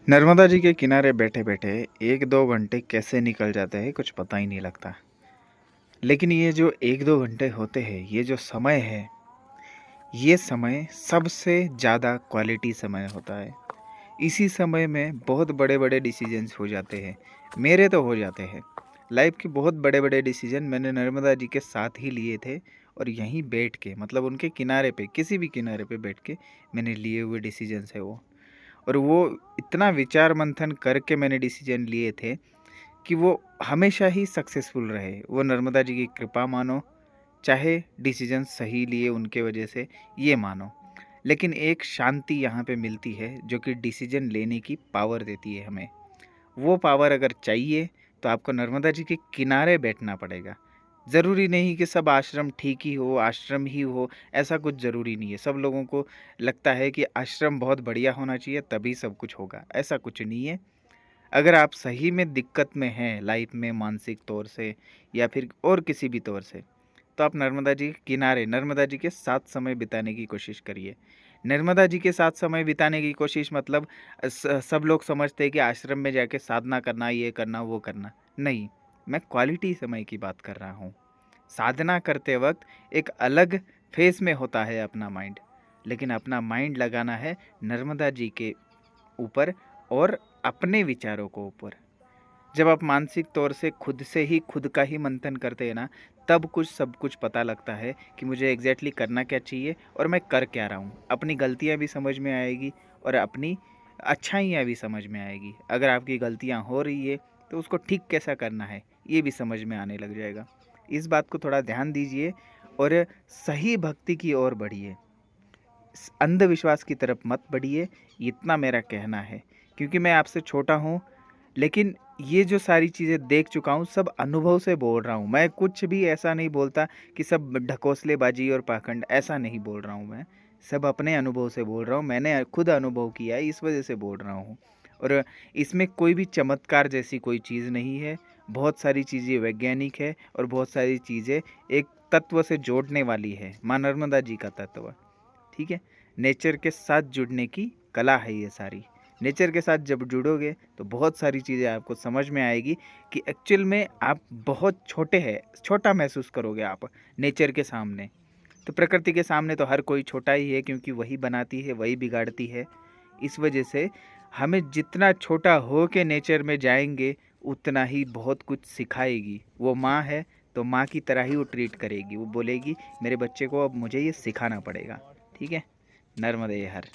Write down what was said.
नर्मदा जी के किनारे बैठे बैठे 1-2 घंटे कैसे निकल जाते हैं कुछ पता ही नहीं लगता। लेकिन ये जो 1-2 घंटे होते हैं, ये जो समय है, ये समय सबसे ज़्यादा क्वालिटी समय होता है। इसी समय में बहुत बड़े बड़े डिसीजंस हो जाते हैं। मेरे तो हो जाते हैं। लाइफ के बहुत बड़े बड़े डिसीजन मैंने नर्मदा जी के साथ ही लिए थे। और यहीं बैठ के, मतलब उनके किनारे पे, किसी भी किनारे पे बैठ के मैंने लिए हुए डिसीजंस है वो। और वो इतना विचार मंथन करके मैंने डिसीजन लिए थे कि वो हमेशा ही सक्सेसफुल रहे। वो नर्मदा जी की कृपा मानो, चाहे डिसीजन सही लिए उनके वजह से, ये मानो। लेकिन एक शांति यहाँ पे मिलती है जो कि डिसीजन लेने की पावर देती है हमें। वो पावर अगर चाहिए तो आपको नर्मदा जी के किनारे बैठना पड़ेगा। ज़रूरी नहीं कि सब आश्रम ठीक ही हो, आश्रम ही हो, ऐसा कुछ ज़रूरी नहीं है। सब लोगों को लगता है कि आश्रम बहुत बढ़िया होना चाहिए तभी सब कुछ होगा, ऐसा कुछ नहीं है। अगर आप सही में दिक्कत में हैं लाइफ में, मानसिक तौर से या फिर और किसी भी तौर से, तो आप नर्मदा जी के किनारे, नर्मदा जी के साथ समय बिताने की कोशिश करिए। नर्मदा जी के साथ समय बिताने की कोशिश मतलब सब लोग समझते हैं कि आश्रम में जाके साधना करना, ये करना, वो करना। नहीं, मैं क्वालिटी समय की बात कर रहा हूँ। साधना करते वक्त एक अलग फेस में होता है अपना माइंड, लेकिन अपना माइंड लगाना है नर्मदा जी के ऊपर और अपने विचारों को ऊपर। जब आप मानसिक तौर से खुद से ही खुद का ही मंथन करते हैं ना, तब कुछ सब कुछ पता लगता है कि मुझे एग्जैक्टली करना क्या चाहिए और मैं कर क्या रहा हूँ। अपनी गलतियाँ भी समझ में आएगी और अपनी अच्छाइयाँ भी समझ में आएगी। अगर आपकी गलतियाँ हो रही है तो उसको ठीक कैसा करना है, ये भी समझ में आने लग जाएगा। इस बात को थोड़ा ध्यान दीजिए और सही भक्ति की ओर बढ़िए। अंधविश्वास की तरफ मत बढ़िए, इतना मेरा कहना है। क्योंकि मैं आपसे छोटा हूँ, लेकिन ये जो सारी चीज़ें देख चुका हूँ, सब अनुभव से बोल रहा हूँ। मैं कुछ भी ऐसा नहीं बोलता कि सब ढकोसलेबाजी और पाखंड, ऐसा नहीं बोल रहा हूँ मैं। सब अपने अनुभव से बोल रहा हूँ, मैंने खुद अनुभव किया है, इस वजह से बोल रहा हूँ। और इसमें कोई भी चमत्कार जैसी कोई चीज़ नहीं है। बहुत सारी चीज़ें वैज्ञानिक है और बहुत सारी चीज़ें एक तत्व से जोड़ने वाली है, माँ नर्मदा जी का तत्व। ठीक है। नेचर के साथ जुड़ने की कला है ये सारी। नेचर के साथ जब जुड़ोगे तो बहुत सारी चीज़ें आपको समझ में आएगी कि एक्चुअल में आप बहुत छोटे हैं, छोटा महसूस करोगे आप नेचर के सामने। तो प्रकृति के सामने तो हर कोई छोटा ही है, क्योंकि वही बनाती है, वही बिगाड़ती है। इस वजह से हमें जितना छोटा हो के नेचर में जाएंगे, उतना ही बहुत कुछ सिखाएगी। वो माँ है तो माँ की तरह ही वो ट्रीट करेगी। वो बोलेगी मेरे बच्चे को अब मुझे ये सिखाना पड़ेगा। ठीक है। नर्मदे हर।